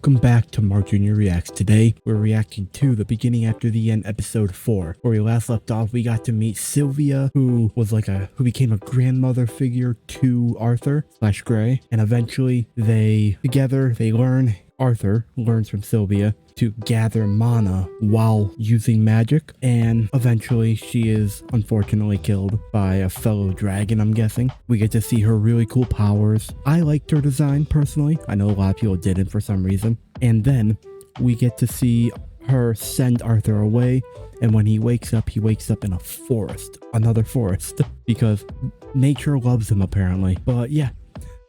Welcome back to Mark Jr. Reacts. Today, we're reacting to The Beginning After the End, episode 4. Where we last left off, we got to meet Sylvia, who became a grandmother figure to Arthur / Gray. And eventually, Arthur learns from Sylvia to gather mana while using magic. And eventually, she is unfortunately killed by a fellow dragon, I'm guessing. We get to see her really cool powers. I liked her design, personally. I know a lot of people didn't for some reason. And then we get to see her send Arthur away. And when he wakes up in a forest. Another forest. Because nature loves him, apparently. But yeah,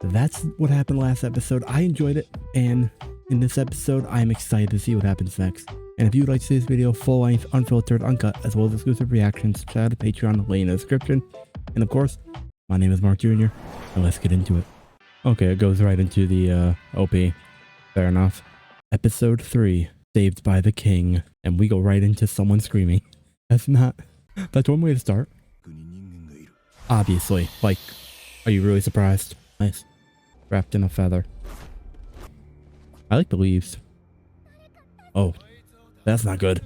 that's what happened last episode. I enjoyed it. And in this episode, I'm excited to see what happens next. And if you'd like to see this video full length, unfiltered, uncut, as well as exclusive reactions, check out the Patreon link in the description. And of course, my name is Mark Jr. And let's get into it. Okay, it goes right into the OP. Fair enough. Episode 3, Saved by the King. And we go right into someone screaming. That's one way to start. Obviously. Like, are you really surprised? Nice. Wrapped in a feather. I like the leaves. Oh, that's not good.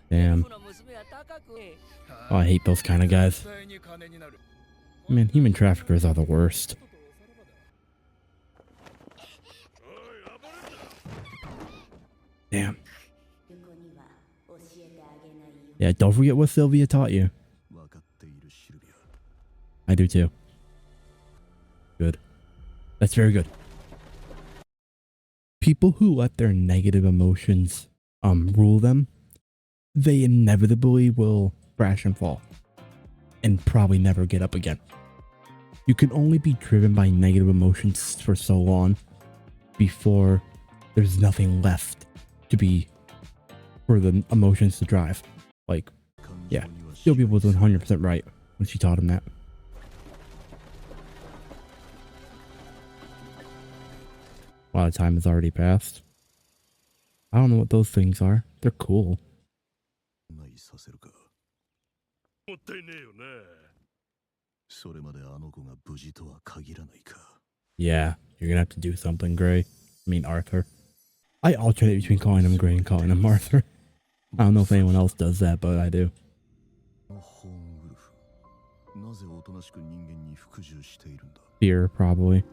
Damn. Oh, I hate those kind of guys. Man, human traffickers are the worst. Damn. Yeah, don't forget what Sylvia taught you. I do too. Good. That's very good. People who let their negative emotions rule them, they inevitably will crash and fall and probably never get up again. You can only be driven by negative emotions for so long before there's nothing left to be for the emotions to drive. Like, yeah, Sylvia was 100% right when she taught him that. A lot of time has already passed. I don't know what those things are. They're cool. Yeah, you're gonna have to do something, Gray. I mean, Arthur. I alternate between calling him Gray and calling him Arthur. I don't know if anyone else does that, but I do. Fear, probably.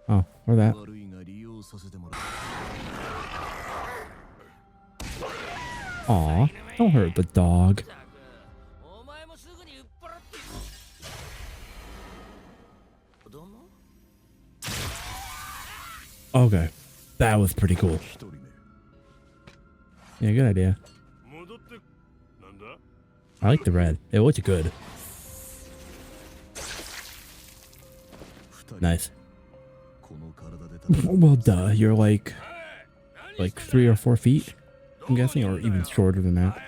Oh, or that. Aw, don't hurt the dog. Okay, that was pretty cool. Yeah, good idea. I like the red. It looks good. Nice. Well, duh, you're like 3 or 4 feet, I'm guessing, or even shorter than that.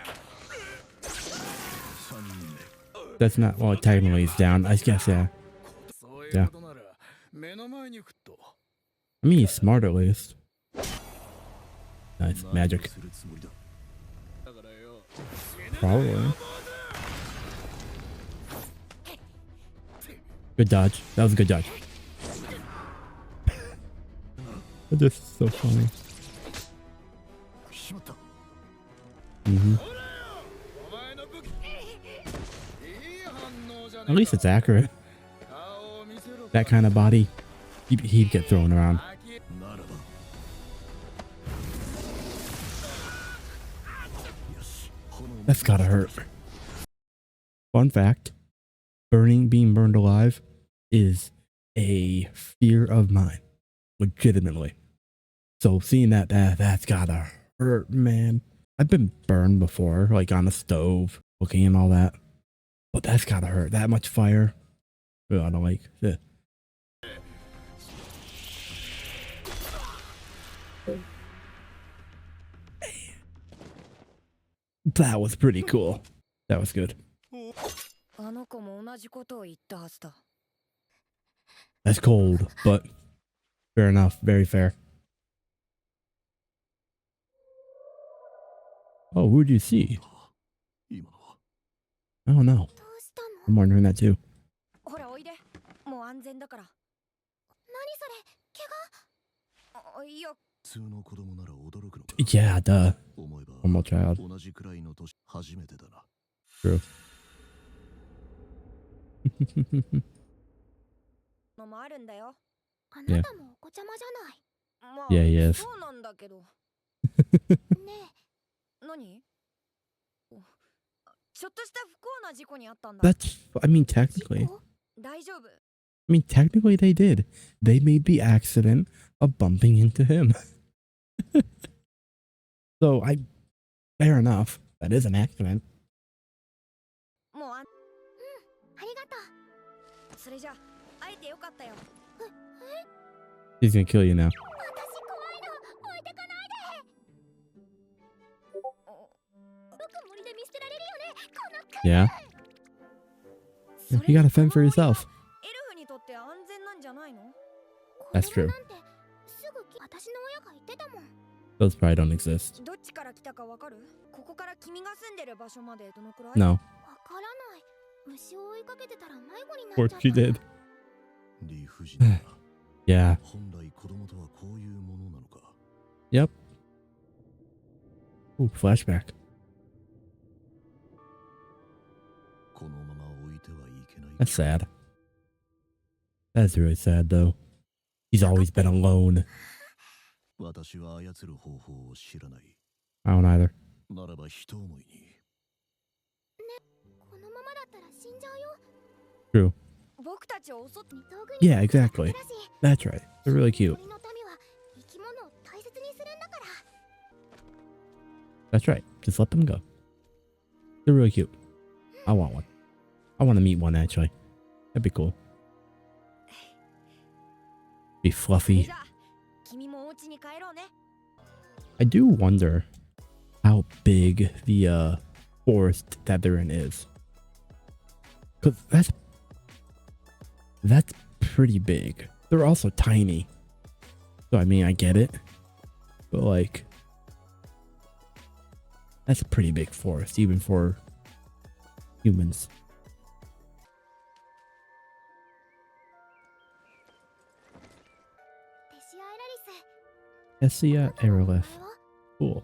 That's not, well, technically it's down, I guess, yeah. Yeah. I mean, he's smart at least. Nice, magic. Probably. Good dodge. That was a good dodge. This is so funny. At least it's accurate. That kind of body, he'd get thrown around. That's gotta hurt. Fun fact, being burned alive is a fear of mine. Legitimately. So seeing that's gotta hurt, man. I've been burned before, like on a stove, cooking and all that. But that's gotta hurt. That much fire. Ugh, I don't like it. That was pretty cool. That was good. That's cold, but fair enough. Very fair. Oh, who'd you see? I don't know. I'm wondering that too. Yeah, duh. Normal child. True. Yeah. Yeah, he is. That's, I mean, technically they did. They made the accident of bumping into him. So fair enough. That is an accident. He's gonna kill you now. Yeah. You gotta fend for yourself. That's true. Those probably don't exist. No. Of course she did. Yeah. Yep. Ooh, flashback. That's sad. That's really sad, though. He's always been alone. I don't either. True. Yeah, exactly. That's right. They're really cute. That's right. Just let them go. They're really cute. I want one. I want to meet one, actually. That'd be cool. Be fluffy. I do wonder how big the forest that they're in is. Because that's pretty big. They're also tiny. So, I mean, I get it. But, like, that's a pretty big forest, even for humans. Essia Aerolith. Cool.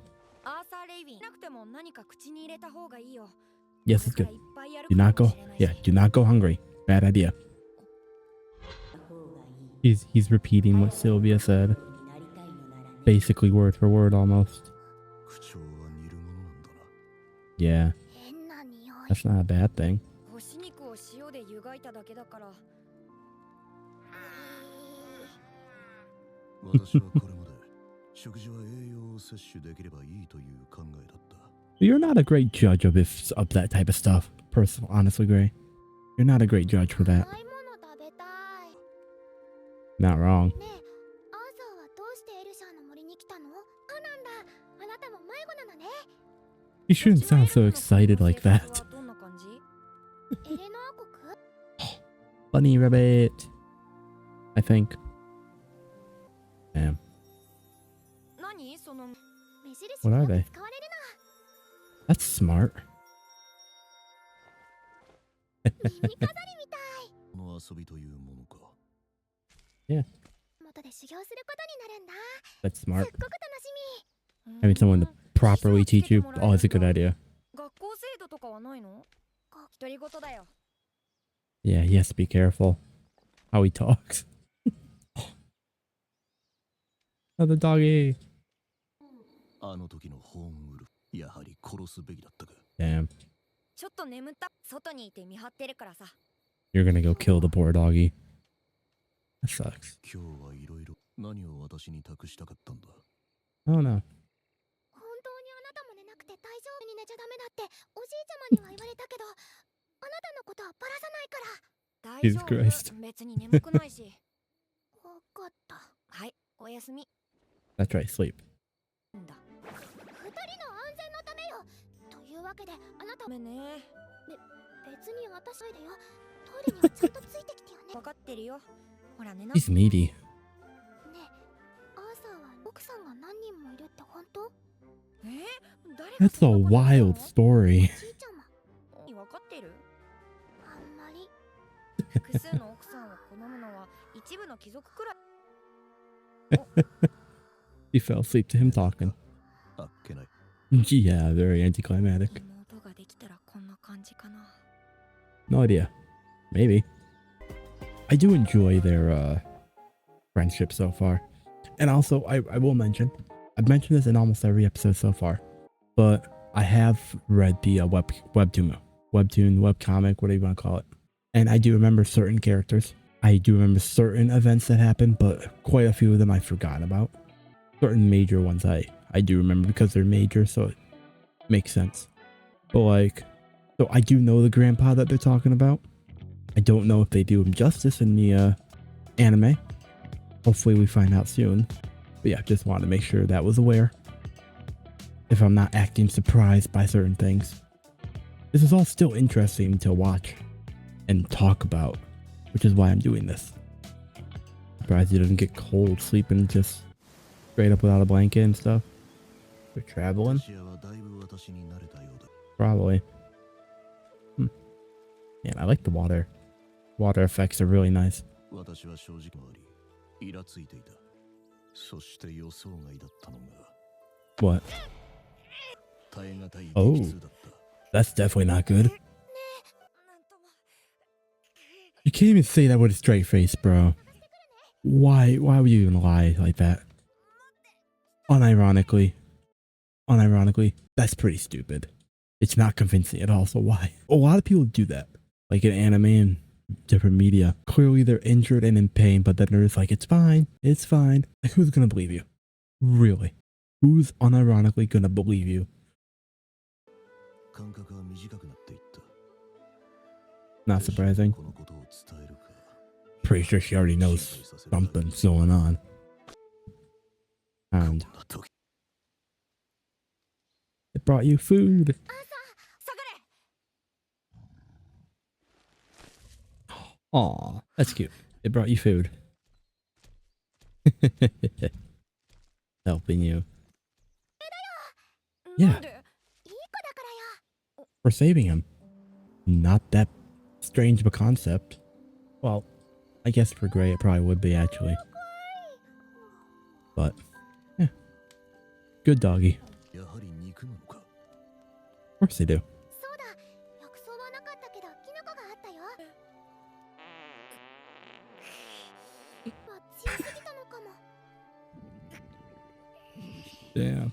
Yes, it's good. Do not go. Yeah, do not go hungry. Bad idea. He's repeating what Sylvia said. Basically word for word almost. Yeah. That's not a bad thing. You're not a great judge of that type of stuff. Honestly, Gray. You're not a great judge for that. Not wrong. You shouldn't sound so excited like that. Bunny rabbit. I think. Damn. What are they? That's smart. Yeah. That's smart. Having someone to properly teach you, always a good idea. Yeah, he has to be careful how he talks. Another doggy. Damn. You're gonna go kill the poor doggy. That sucks. Oh no. Jesus Christ. That's right, sleep. He's needy. That's a wild story. He fell asleep to him talking. Yeah, very anticlimactic. No idea. Maybe. I do enjoy their friendship so far. And also, I will mention, I've mentioned this in almost every episode so far, but I have read the webtoon, webcomic, whatever you want to call it. And I do remember certain characters. I do remember certain events that happened, but quite a few of them I forgot about. Certain major ones I do remember because they're major, so it makes sense. But like, so I do know the grandpa that they're talking about. I don't know if they do him justice in the anime. Hopefully we find out soon. But yeah, just wanted to make sure that was aware. If I'm not acting surprised by certain things. This is all still interesting to watch and talk about, which is why I'm doing this. Surprised he doesn't get cold sleeping just straight up without a blanket and stuff. They're traveling? Probably. Man, I like the water. Water effects are really nice. What? Oh, that's definitely not good. You can't even say that with a straight face, bro. Why would you even lie like that? Unironically, that's pretty stupid. It's not convincing at all, so why? A lot of people do that, like in anime and different media. Clearly they're injured and in pain, but then they're just like, it's fine. Like, who's gonna believe you? Really? Who's unironically gonna believe you? Not surprising. Pretty sure she already knows something's going on. And it brought you food. Aw, that's cute. It brought you food. Helping you. Yeah. For saving him. Not that strange of a concept. Well, I guess for Gray it probably would be actually. But, yeah. Good doggy. Of course they do. Damn.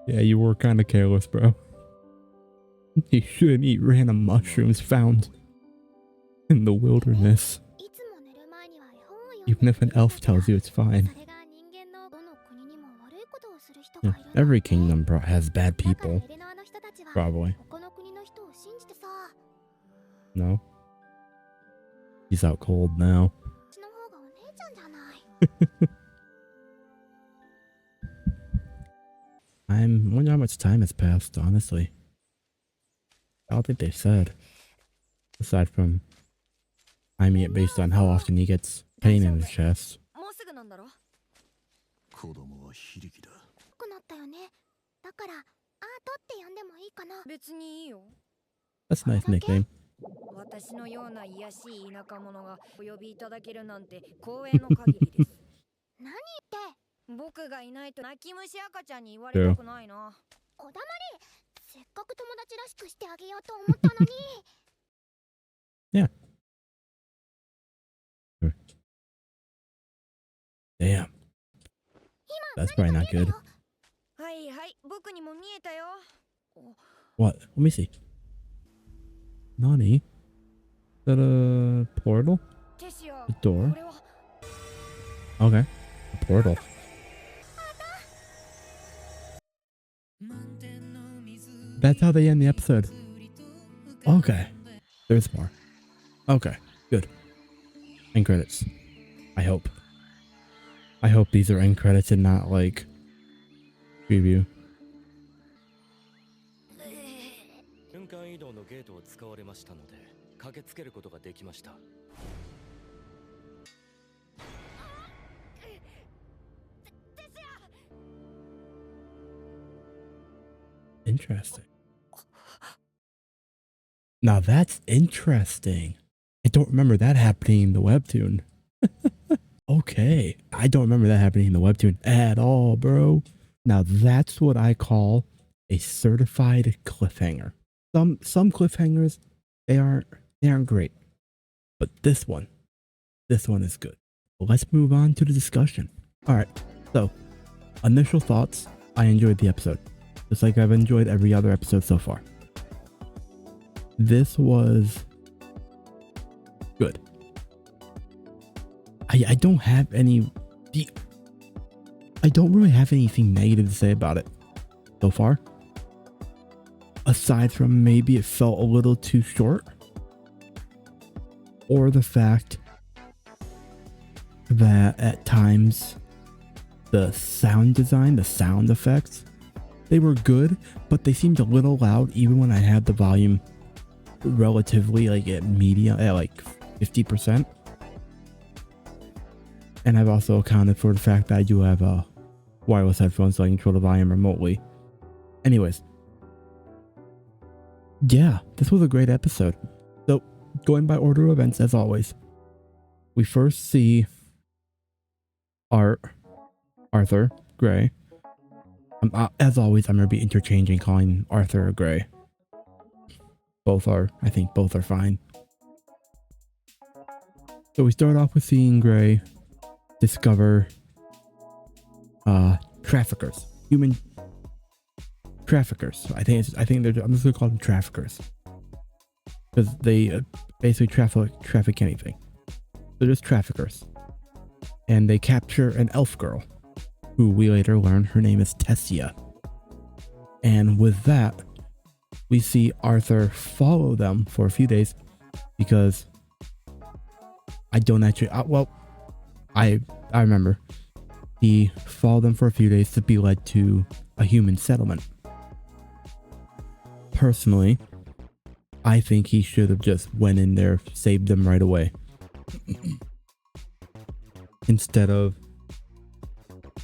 Yeah, you were kind of careless, bro. You shouldn't eat random mushrooms found in the wilderness. Even if an elf tells you it's fine. Yeah, every kingdom has bad people. Probably. No? He's out cold now. I wonder how much time has passed, honestly. I don't think they said. Aside from timing it based on how often he gets pain in his chest. That's a nice nickname. True. Yeah. Damn. That's probably not good. What? Let me see. Nani? Is that a portal? A door? Okay. A portal. That's how they end the episode. Okay. There's more. Okay. Good. End credits. I hope. I hope these are end credits and not like preview. Interesting. Now that's interesting. don't remember that happening in the webtoon. Okay, I don't remember that happening in the webtoon at all, bro. Now that's what I call a certified cliffhanger. Some cliffhangers, they aren't great, but this one is good. Well, let's move on to the discussion. All right, so initial thoughts. I enjoyed the episode, just like I've enjoyed every other episode so far. This was good. I don't have any. I don't really have anything negative to say about it so far. Aside from maybe it felt a little too short, or the fact that at times the sound design, the sound effects, they were good, but they seemed a little loud even when I had the volume relatively like at medium, at like 50%. And I've also accounted for the fact that I do have wireless headphones so I can control the volume remotely. Anyways, yeah, this was a great episode. So, going by order of events as always, we first see Arthur Gray. As always, I'm going to be interchanging calling Arthur or Gray. I think both are fine. So we start off with seeing Gray discover traffickers, human traffickers. I'm just gonna call them traffickers because they basically traffic anything. They're just traffickers, and they capture an elf girl, who we later learn her name is Tessia. And with that, we see Arthur follow them for a few days because I don't actually. I remember he followed them for a few days to be led to a human settlement. Personally, I think he should have just went in there, saved them right away. Instead of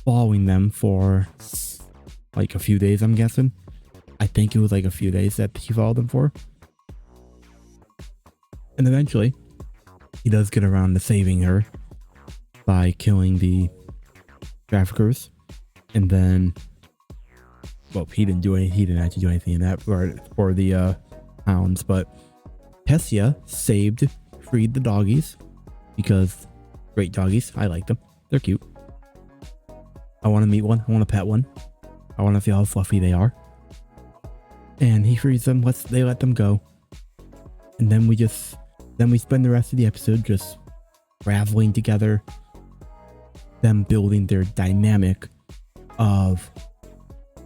following them for like a few days, I'm guessing. I think it was like a few days that he followed them for. And eventually, he does get around to saving her by killing the traffickers. And then, well, he didn't actually do anything in that for the hounds, but Tessia freed the doggies because great doggies. I like them. They're cute. I want to meet one. I want to pet one. I want to feel how fluffy they are. And he frees them. They let them go. And then we spend the rest of the episode just raveling together, them building their dynamic of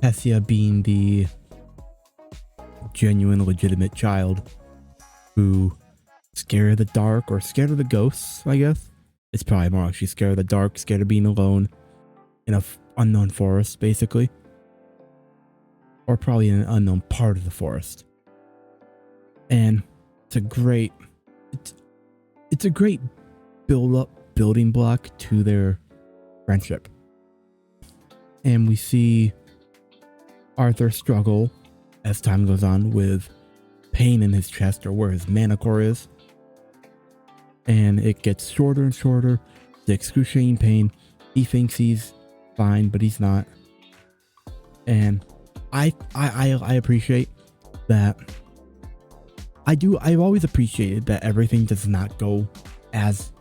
Tessia being the genuine, legitimate child who scared of the dark or scared of the ghosts, I guess. It's probably more like she's scared of the dark, scared of being alone in an unknown forest, basically. Or probably in an unknown part of the forest. And it's a great building block to their friendship. And we see Arthur struggle as time goes on with pain in his chest or where his manicore is. And it gets shorter and shorter. The excruciating pain. He thinks he's fine, but he's not. And I appreciate that. I've always appreciated that everything does not go as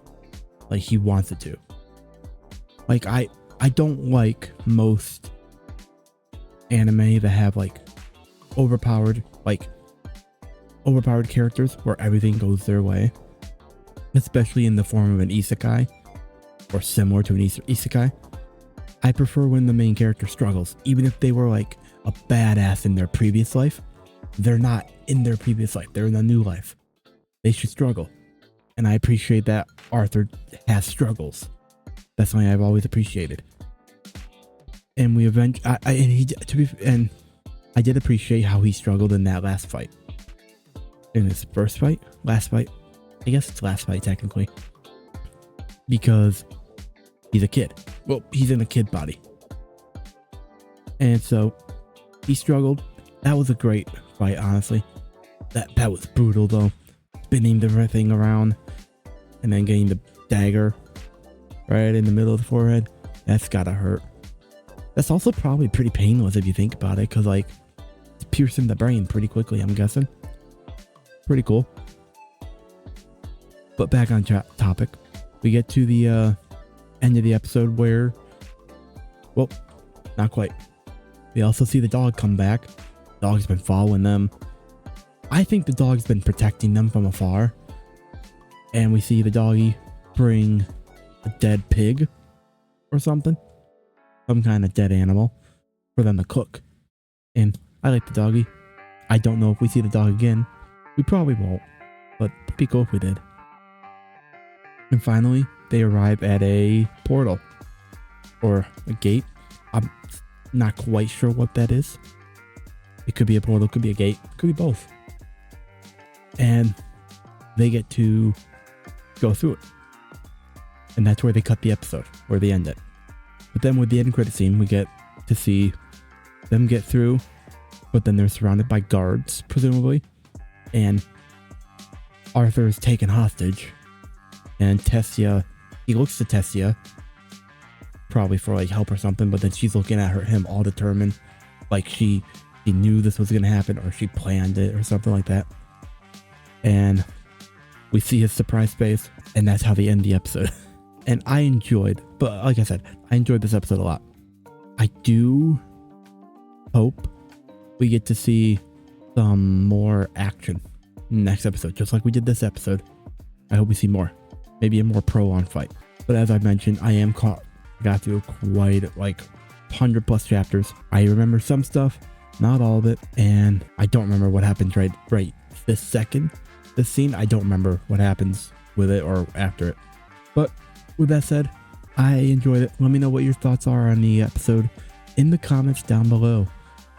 like he wants it to. Like I don't like most anime that have like overpowered characters where everything goes their way, especially in the form of an isekai or similar to an isekai. I prefer when the main character struggles, even if they were like a badass in their previous life. They're not in their previous life. They're in a new life. They should struggle. And I appreciate that Arthur has struggles. That's something I've always appreciated. And I did appreciate how he struggled in that last fight. In his last fight. I guess it's last fight technically. Because he's a kid. Well, he's in a kid body. And so he struggled. That was a great fight, honestly. That was brutal though. spinning the thing around and then getting the dagger right in the middle of the forehead. That's gotta hurt. That's also probably pretty painless if you think about it, because like it's piercing the brain pretty quickly, I'm guessing. Pretty cool. But back on topic, we get to the end of the episode where, well, not quite. We also see the dog come back. The dog's been following them. I think the dog's been protecting them from afar. And we see the doggy bring a dead pig or something. Some kind of dead animal for them to cook. And I like the doggy. I don't know if we see the dog again. We probably won't, but it'd be cool if we did. And finally, they arrive at a portal or a gate. I'm not quite sure what that is. It could be a portal, could be a gate, could be both. And they get to go through it. And that's where they cut the episode, where they end it. But then with the end credit scene, we get to see them get through, but then they're surrounded by guards, presumably. And Arthur is taken hostage. And Tessia, he looks to Tessia, probably for like help or something, but then she's looking at him all determined. Like she knew this was going to happen, or she planned it or something like that. And we see his surprise face, and that's how they end the episode. And I enjoyed, but like I said, I enjoyed this episode a lot. I do hope we get to see some more action next episode, just like we did this episode. I hope we see more, maybe a more prolonged fight. But as I mentioned, I am caught. I got through quite like 100+ chapters. I remember some stuff, not all of it, and I don't remember what happens right this second. This scene, I don't remember what happens with it or after it. But with that said, I enjoyed it. Let me know what your thoughts are on the episode in the comments down below.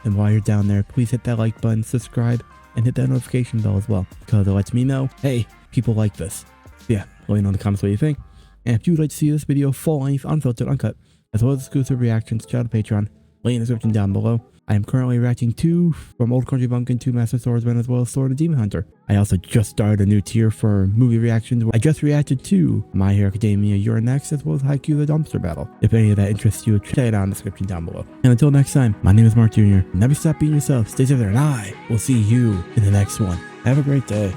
And while you're down there, please hit that like button, subscribe, and hit that notification bell as well, because it lets me know, hey, people like this. Yeah, let me know in the comments what you think. And if you would like to see this video full length, unfiltered, uncut, as well as exclusive reactions, check out the Patreon, link in the description down below. I am currently reacting to From Old Country Bumpkin to Master Swordsman, as well as Sword of Demon Hunter. I also just started a new tier for movie reactions. I just reacted to My Hero Academia, You're Next, as well as Haikyuu the Dumpster Battle. If any of that interests you, check it out in the description down below. And until next time, my name is Mark Jr. Never stop being yourself, stay together, and I will see you in the next one. Have a great day.